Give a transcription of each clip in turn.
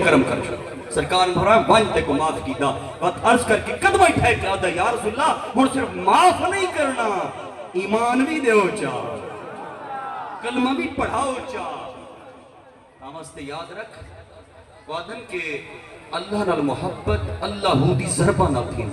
کرم کر چھوڑ سرکار نے فرمایا وانتے کو معاف کیتا بات عرض کر کے قدمہ ہی ٹھیک آدھا یا رسول اللہ ہن صرف معاف نہیں کرنا ایمان بھی دیو چاہ کلمہ بھی پڑھاؤ چاہ آمستے یاد رکھ وعدن کے اللہ نال محبت اللہ ہو دی ضربہ نہ تھی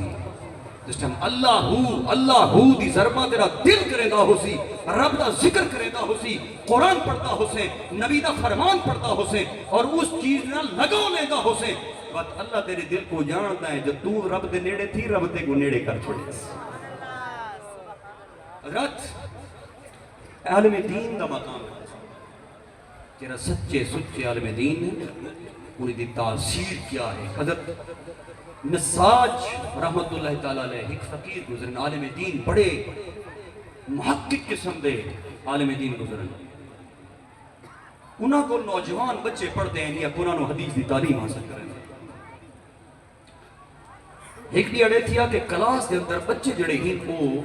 جس ٹائم اللہ ہو دی ضربہ تیرا دل کرے دا ہو سی رب دا ذکر کرے دا ہو سی قرآن پڑھتا ہو سے نبی دا فرمان پڑھتا ہو سے اور اس چیز نہ لگو لے دا ہو سے بات اللہ تیرے دل کو جانتا ہے جب تو رب دے نیڑے تھی رب تے کو نیڑے کر چھوڑے حضرت عالم دین دا مقام ہے جیرا سچے عالم دین ہے انہیں دی تاثیر کیا ہے حضرت نساج رحمت اللہ تعالیٰ علیہ ایک فقیر گزرن عالم دین بڑے محقق قسم دے عالم دین گزرن انہاں کو نوجوان بچے پڑھتے ہیں یا قرآن و حدیث دی تعلیم حاصل کریں ایک دی اڑے تھیا کہ کلاس دے اندر بچے جڑے ہی کو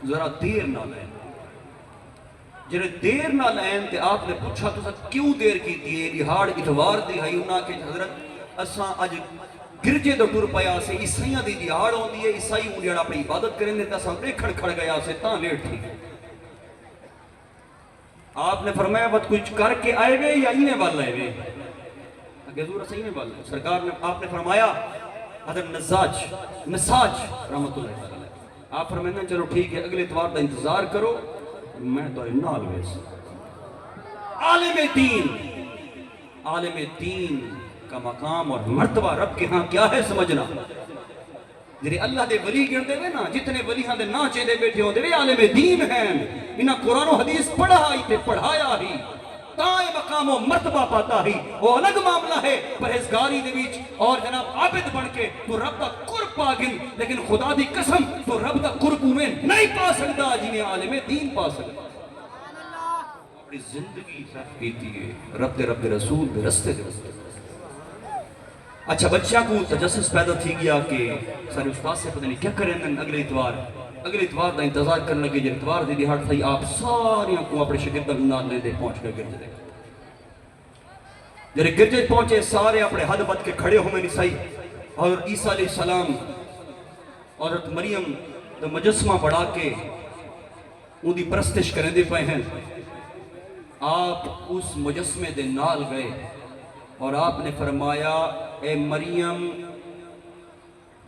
ذرا دیر نہ لائیں جنہیں دیر نہ لائیں تے آپ نے پوچھا تو ساتھ کیوں دیر کی دیئے دیہاڑ اتوار دی ہائی انہاں کہ حضرت اساں آج گرجے دو ٹور پایا سے عیسائیاں دی دیہاڑ ہوں دیئے عیسائی انہیں اپنی عبادت کریں دیتا اساں دیکھڑ کھڑ گیا سے تاں لیٹ تھی آپ نے فرمایا بات کچھ کر کے آئے وے یا انہیں والا آئے وے اگر حضور صحیح میں والا سرکار نے آپ نے فرمایا حضرت نساج رحمت اللہ تعالیٰ آپ فرمائیں چلو ٹھیک ہے اگلے اتوار دا انتظار کرو میں تو نال ویس عالم دین کا مقام اور مرتبہ رب کے ہاں کیا ہے سمجھنا جنہیں اللہ دے ولی گردے ہوئے نا جتنے ولی ہاں دے ناچے دے بیٹھے ہوں دے عالم دین ہیں انہاں قرآن و حدیث پڑھا ہی تے پڑھایا ہی تائیں مقام و مرتبہ پاتا ہی وہ الگ معاملہ ہے پرہیزگاری دے بیچ اور جناب عابد بن کے تو رب دا قرب پا گن لیکن خدا دی قسم تو رب دا قرب میں نہیں پا سکتا جنہیں عالم دین پا سکتا اپنی زندگی صرف کیتی ہے رب دے رسول دے رستے دے رستے اچھا بچہ کو تجسس پیدا تھی گیا کہ سارے استاد سے پتہ نہیں کیا کریں اگلے اتوار دا انتظار کرنے لگے جن اتوار دی دیہاڑ تھا آپ سارے کو اپنے شاگردان نال لے دے پہنچ کر گرجے دے جن گرجے پہنچے سارے اپنے حد بد کے کھڑے ہوئے نسائی اور عیسیٰ علیہ السلام عورت مریم دا مجسمہ بڑھا کے ان دی پرستش کریں دے پائے ہیں آپ اس مجسمے دے نال گئے اور آپ نے فرمایا اے مریم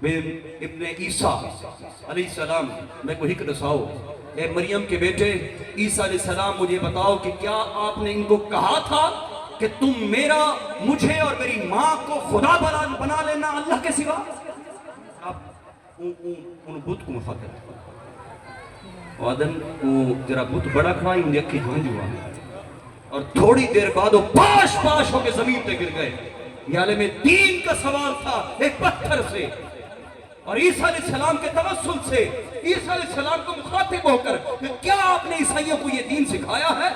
ابن عیسیٰ علیہ السلام میں کو حق دساؤ اے مریم کے بیٹے عیسیٰ علیہ السلام مجھے بتاؤ کہ کیا آپ نے ان کو کہا تھا کہ تم مجھے اور میری ماں کو خدا بنا لینا اللہ کے سوا آپ ان بت کو مخاطب وعدن تیرا بت بڑا کھائی ان اکھی جھانج ہوا اور تھوڑی دیر بعد وہ پاش ہو کے زمین پہ گر گئے یہ عالم دین کا سوال تھا ایک پتھر سے اور عیسیٰ علیہ السلام کے توسل سے عیسیٰ علیہ السلام کو مخاطب ہو کر کہ کیا آپ نے عیسائیوں کو یہ دین سکھایا ہے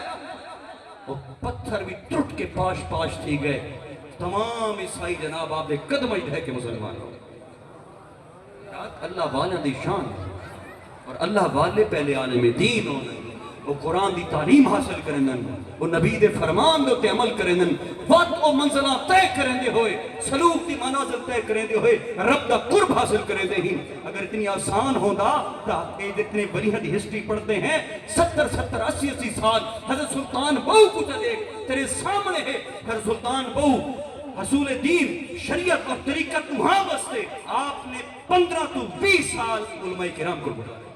وہ پتھر بھی ٹوٹ کے پاش تھی گئے تمام عیسائی جناب آپ نے قدم اٹھائے کے مسلمان ہو اللہ والا دی شان اور اللہ والے پہلے عالم دین ہونا وہ قرآن دی تعلیم حاصل کرنن وہ نبی دے فرمان دے عمل کرنن وقت و منزلہ طے کریں دے ہوئے سلوک دی منازل طے کریں دے ہوئے رب دا قرب حاصل کریں دے ہی اگر اتنی آسان ہوندہ تاکہ اتنے بڑی حدی ہسٹری پڑھتے ہیں 70 80 سال حضرت سلطان بہو کو چلے تیرے سامنے ہے حضرت سلطان بہو حصول دین شریعت اور طریقت وہاں بستے آپ نے 15 تو 20 سال علماء کرام کو گزارے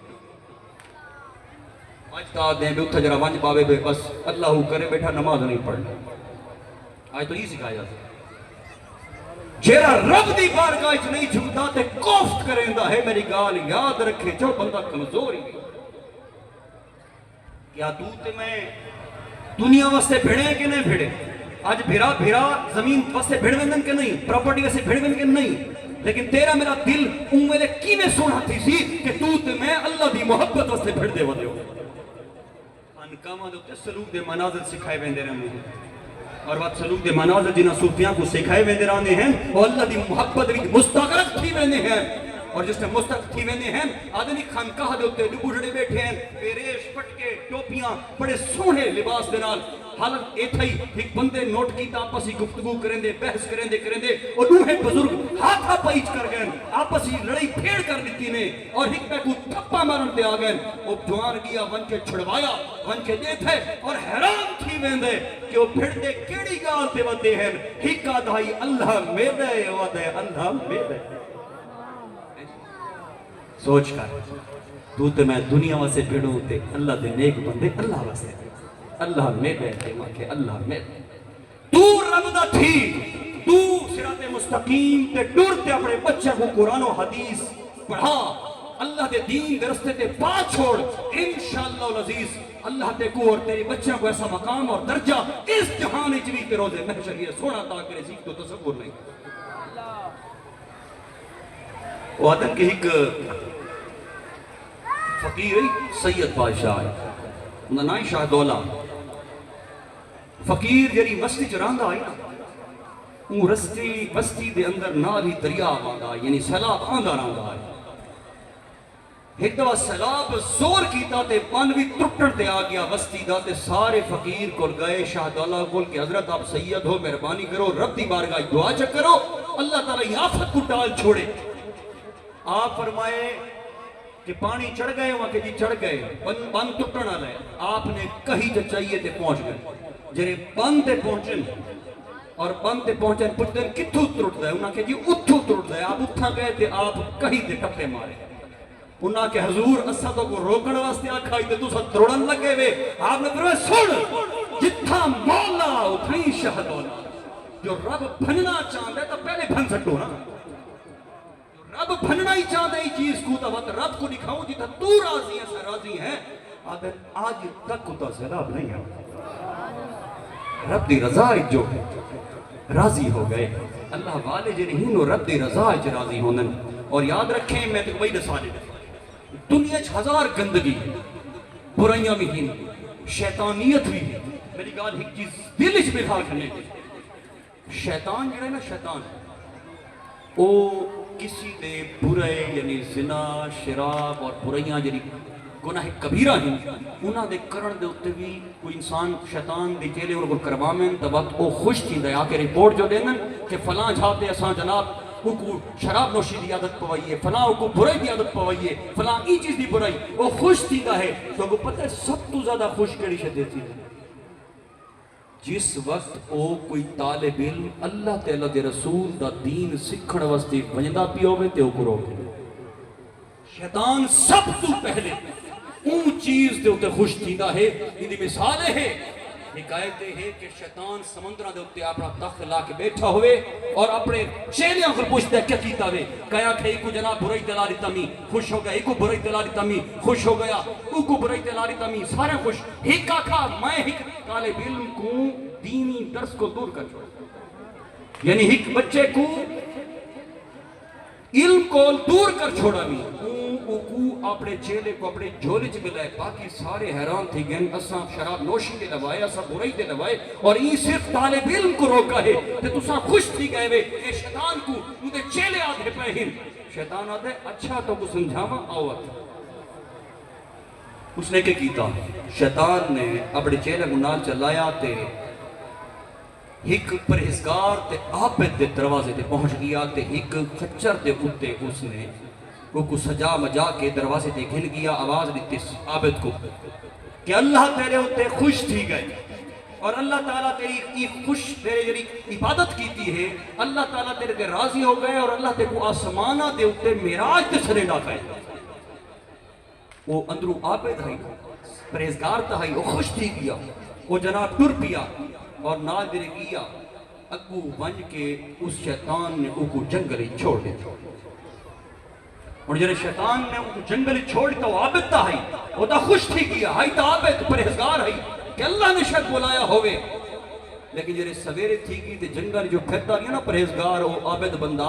آج تا دیں بے اتھا جرا وانج بابے بے بس اللہ کرے بیٹھا نماز نہیں پڑھنا آج تو یہ سکھایا جاتا جیرا رب دی بارگاہ نہیں جھکتا تے کوفت کریں دا ہے میری گال یاد رکھے جو بندہ کمزوری کیا تو تے میں دنیا واسطے بھیڑے کہ نہیں بھیڑے آج بھیرا زمین واسطے بھیڑ ویندن کے نہیں پراپرٹی واسطے بھیڑ ویندن کے نہیں لیکن تیرا میرا دل میرے کینے سونا تھی سی کہ تو تے میں اللہ دی محبت واسطے بھیڑ دے ودے ہو انکامہ دے سلوک دے مناظر سکھائے ویندے رہنے ہیں اور بات سلوک دے مناظر جنہ صوفیاں کو سکھائے ویندے رہنے ہیں اور اللہ دی محبت بھی مستقرق تھی ویندے ہیں اور جس نے مستقرق تھی ویندے ہیں آدھنی خانقاہ دے ہوتے ڈبوڑے بیٹھے ہیں پیریش پٹکے ٹوپیاں بڑے سونے لباس دے نال حالت ایتھا ہی ایک بندے نوٹ کیتا آپس ہی گفتگو کریں دے بحث کریں دے اور دوہے بزرگ ہاتھا پائچ کر گئے آپس ہی لڑائی پھیڑ کر دیتی نے اور ایک پہ کو تھپا مارن دے آ گئے وہ جوان گیا ون کے چھڑوایا ون کے دے تھے اور حیران تھی ویندے کہ وہ پھر دے کیڑی گال تے ودے ہیں ایک آدھائی اللہ میرے ودے اللہ میرے سوچ کر تو تے میں دنیا واسے پھڑوں تے اللہ دے نیک بندے اللہ واسے اللہ میرے تے ماں کے اللہ میرے تو رب دا تھی تو صراط مستقیم تے ڈرتے اپنے بچے کو قرآن و حدیث پڑھا اللہ دے دین دے رستے تے پا چھوڑ انشاءاللہ العزیز اللہ تے کو اور تیری بچوں کو ایسا مقام اور درجہ اس جہان اجوی تے روزے محشر یہ سونا تا کرے سیکھ تو تصور نہیں وہ آدم کے ایک فقیر سید بادشاہ ہے انہاں نائی شاہ دولا فقیر جری مستی چراندا آئی نا وہ رستی بستی دے اندر نالی دریا آندا یعنی سیلاب آندا رہندا ہے ایک دفعہ سیلاب زور کیتا تے پن بھی ٹٹن تے آ گیا بستی دا تے سارے فقیر کول گئے شاہ دولا کول کہ حضرت آپ سید ہو مہربانی کرو رب دی بارگاہ دعا چ کرو اللہ تعالی آفت کو ڈال چھوڑے آپ فرمائے کہ پانی چڑھ گئے وہاں کہ جی چڑھ گئے بند ٹٹن آ لے آپ نے کہیں جو چاہیے تے پہنچ گئے جرے بند تے پہنچن اور بند تے پہنچن پوچھتے کتھو ترٹ دے انہاں کہ جی اتھو ترٹ دے آپ اتھا گئے تے آپ کہیں تے ٹپے مارے انہاں کہ حضور اسا تو کو روکن واسطے آکھائی تے تو سا تروڑن لگے وے آپ نے فرمایا سن جتھا مولا اتھائی شاہ دولا جو رب بھننا چاہتا ہے تو پہلے بھن سکتو نا رب بھننا ہی چاہتا ہے ہی چیز کو تو وقت رب کو دکھاؤں جتا تو راضی ہے سے راضی ہے آج تک کو تو سیلاب نہیں ہے رب دی رضا جو راضی ہو گئے اللہ والے جو نہیں رب دی رضا راضی ہونن اور یاد رکھیں میں تو وہی دسا دے دنیا ہزار گندگی برائیاں بھی ہیں شیطانیت بھی ہے میری گال ایک چیز دل اس بٹھا کرنے شیطان جو ہے نا شیطان او کسی دے برے یعنی زنا شراب اور برائیاں جنی گناہ کبیرہ ہیں انہاں دے کرن دے اتے بھی کوئی انسان شیطان دی چیلے انہوں کو کروامن تا وقت او خوش تھی دے آکے رپورٹ جو دینن کہ فلاں جھاتے اساں جناب کو شراب نوشی دی عادت پوائیے فلاں کو برائی دی عادت پوائیے فلاں ای چیز دی برائی او خوش تھی دا ہے تو کو پتہ ہے سب تو زیادہ خوش کری شدیتی ہے جس وقت او کوئی طالب علم اللہ تعالیٰ دے رسول دا دین سکھڑ واسطے ونجدہ پیو میں تے او کو روکے شیطان سب تو پہلے اون چیز دے ہوتے خوش تھیندہ ہے اندھی مثالیں ہے حکایتیں ہے کہ شیطان سمندرہ دے ہوتے اپنا تخت لا کے بیٹھا ہوئے اور اپنے چیلیاں پر پوچھتے ہیں کیا کیتا ہوئے کہا کہ ایک کو جناب برائی دلالی تمی خوش ہو گیا ایک کو برائی دلالی تمی خوش ہو گیا ایک کو برائی دلالی تمی سارے خوش ایک آکھا میں ایک طالب علم کو دینی درس کو دور کر چھوڑا یعنی ایک بچے کو علم کو دور کر چھوڑا بھی کو اپنے چیلے کو اپنے جھولے چ ملائے باقی سارے حیران تھی گئے اساں شراب نوشی دے لوائے اساں برائی دے لوائے اور یہ صرف طالب علم کو روکا ہے کہ تساں خوش تھی گئے وے اے شیطان کو انہیں چیلے آدھے پہ ہن شیطان آدھے اچھا تو کو سمجھاوا آوت اس نے کیا کیتا شیطان نے اپنے چیلے کو نال چلایا تے ایک پرہزگار تے عابد دے دروازے تے پہنچ گیا تے ایک خچر تے اتے اس نے کو سجا مجا کے دروازے تے گھن گیا آواز دیتی عابد کو کہ اللہ تیرے ہوتے خوش تھی گئے اور اللہ تعالیٰ تیری خوش تیرے جنی عبادت کیتی ہے اللہ تعالیٰ تیرے تے راضی ہو گئے اور اللہ تے کو آسمانہ دے ہوتے میراج تے سرے نہ گئے وہ اندرو عابد ہے پرہیزگار تھا وہ خوش تھی گیا وہ جناب ٹر پیا اور نہ دے گیا اگو ونج کے اس شیطان نے کو جنگلی چھوڑ دے اور جنہیں شیطان نے ان کو جنگلی چھوڑ تو عابد تا ہے وہ تا خوش تھی گیا ہے تا عابد پرہزگار ہے کہ اللہ نے شاید بلایا ہوئے لیکن جنہیں سویرے تھی گئی تے جنگل جو پھرتا نہیں نا پرہزگار وہ عابد بندہ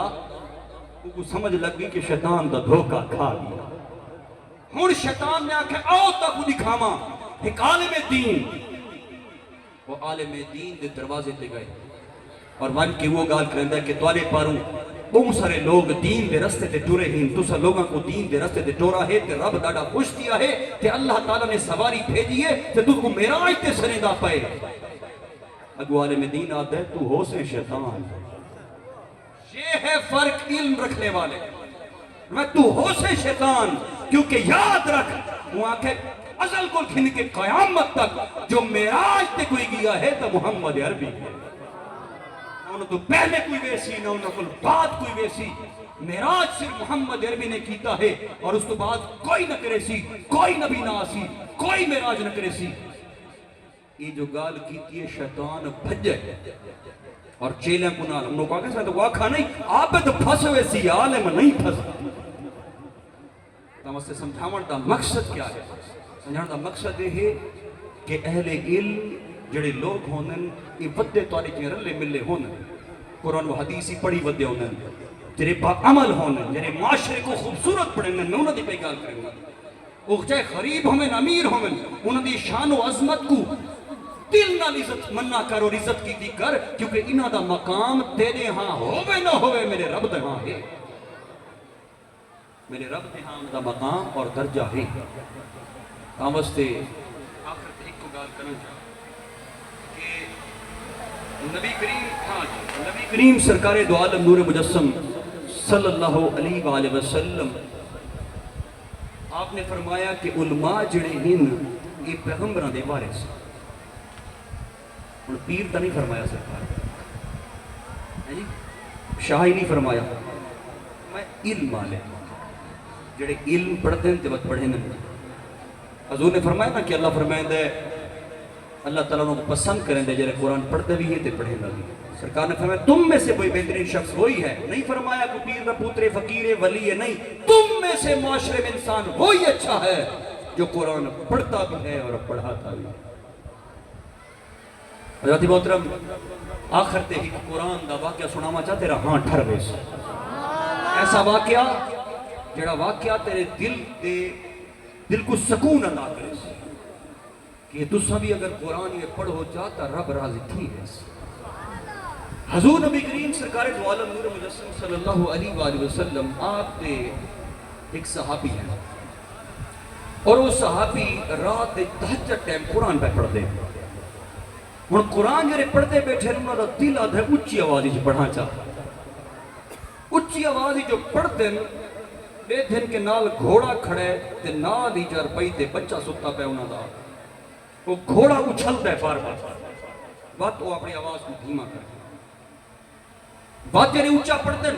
ان کو سمجھ لگ گئی کہ شیطان دا دھوکہ کھا گیا ہون شیطان نے آکھے آؤ تا کو دکھاما ایک عالم دین وہ عالم دین دے دروازے تے گئے اور ون کی وہ گال کرندہ ہے کہ توالے پاروں بہت سارے لوگ دین دے رستے تے ٹورے ہیں تو سا لوگاں کو دین دے رستے تے ٹورا ہے تے رب داڑا خوش دیا ہے کہ اللہ تعالیٰ نے سواری بھیجی ہے تے تو کو میراج تے سنے دا پائے اگو عالم دین آتا ہے تو ہو سے شیطان. یہ ہے فرق علم رکھنے والے. میں تو ہو سے شیطان, کیونکہ یاد رکھ وہ آنکھیں ازل کو کھن کے قیامت تک جو معراج تے کوئی گیا ہے تو محمد عربی ہے. انہوں تو پہلے کوئی ویسی نہ انہوں کو بعد کوئی ویسی. معراج صرف محمد عربی نے کیتا ہے اور اس تو بعد کوئی نہ کرے سی, کوئی نبی نہ آسی, کوئی معراج نہ کرے سی. یہ جو گال کیتی ہے شیطان بھجے اور چیلیں کو نال انہوں کہا کہ تو وہ آکھا نہیں آپ تو پھس ہوئے سی, عالم نہیں پھس. تو ہم سے سمجھاؤں دا مقصد کیا ہے؟ سمجھاؤں دا مقصد یہ ہے کہ اہل علم جڑے لوگ ہونن یہ ودے تواری کے رلے ملے ہونن, قرآن و حدیثی پڑھی ودے ہونن, جڑے با عمل ہونن, جڑے معاشرے کو خوبصورت پڑھیں, میں انہوں دی پہ گال کریں گا. وہ چاہے غریب ہمیں امیر ہمیں انہوں دی شان و عظمت کو دل نال عزت مننا کر اور عزت کی دی کر, کیونکہ انہوں دا مقام تیرے ہاں ہوئے نہ ہوئے میرے رب دے ہاں ہے. میرے رب دے ہاں دا مقام اور درجہ ہے. کامستے آخر تے ایک کو گال کرنا چاہا کہ نبی کریم سرکار دو عالم نور مجسم صلی اللہ علیہ وآلہ وسلم آپ نے فرمایا کہ علماء جڑے ہیں یہ پیغمبران دے وارث. اور پیر تا نہیں فرمایا سرکار, شاہ ہی نہیں فرمایا, میں علم والے جڑے علم پڑھتے ہیں جب پڑھیں نہیں. حضور نے فرمایا نا کہ اللہ فرمائندہ ہے اللہ تعالیٰ کو پسند کریں دے جڑے قرآن پڑھتے بھی ہیں تے پڑھیں گا بھی. سرکار نے فرمایا تم میں سے کوئی بہترین شخص وہی ہے, نہیں فرمایا کہ پیر کا پوتر فقیر ولی ہے, نہیں, تم میں سے معاشرے میں انسان وہی اچھا ہے جو قرآن پڑھتا بھی ہے اور پڑھاتا بھی ہے. حضرت محترم آخر تے ہی قرآن دا واقعہ سناما چاہتے رہا ہاں ٹھر بیس. ایسا واقعہ جڑا واقعہ تیرے دل کو سکون عطا کرے کہ تسا بھی اگر قرآن یہ پڑھو چاہتا رب راضی تھی ہے. حضور نبی کریم سرکار دو عالم نور مجسم صلی اللہ علیہ وآلہ وسلم آپ دے ایک صحابی ہیں اور وہ صحابی رات تہجد ٹائم قرآن پہ پڑھ دے. ہن قرآن جڑے پڑھتے بیٹھے انہاں دا دل آدھا اچھی آواز وچ پڑھنا چاہتا. اچھی آواز جو پڑھتے ہیں بے دن کے نال گھوڑا کھڑے تے نال ہی چار پئی تے بچہ ستا پہ انہاں دا. وہ گھوڑا اچھلتا ہے بار بار, بات وہ اپنی آواز کو دھیما کرتے. بات جڑے اچھا پڑھتے ہیں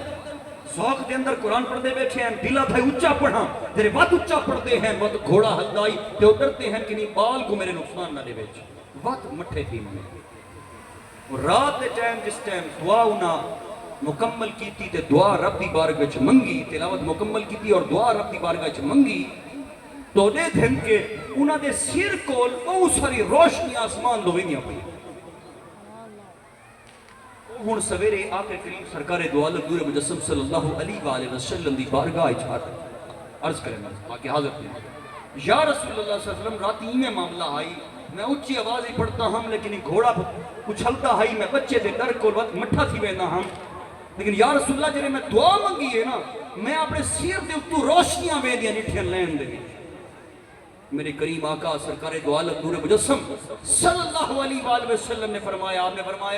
ذوق دے اندر قرآن پڑھتے بیٹھے ہیں, دل آتا ہے اچھا پڑھا, جڑے بات اچھا پڑھتے ہیں بات گھوڑا ہلدائی تے اترتے ہیں کہ نہیں بال کو میرے نقصان نہ دے بیچ, بات مٹھے تھی میں. رات دے ٹائم جس ٹائم دعا انہاں مکمل کیتی تے دعا رب دی بارگاہ وچ منگی, تلاوت مکمل کیتی اور دعا رب دی بارگاہ وچ منگی, تو دے دن کے انہاں دے سر کول بہت ساری روشنی آسمان دو وینیاں پئی. ہن سویرے آقا کریم سرکار دو عالم نور مجسم صلی اللہ علیہ وآلہ وسلم دی بارگاہ وچ عرض کریں باقی حاضر تھے, یا رسول اللہ صلی اللہ علیہ وسلم رات میں معاملہ آئی, میں اچھی آواز ہی پڑھتا ہم لیکن گھوڑا اچھلتا ہے, میں بچے دے ڈر کو وقت مٹھا تھی وینا ہم, لیکن یا رسول اللہ جنہیں میں دعا منگی ہے نا میں اپنے سیر دے تو روشنیاں ویدیاں نٹھیاں لین دے. میرے کریم آقا سرکار دو عالم نور مجسم صلی اللہ علیہ وآلہ وسلم نے فرمایا, آپ نے فرمایا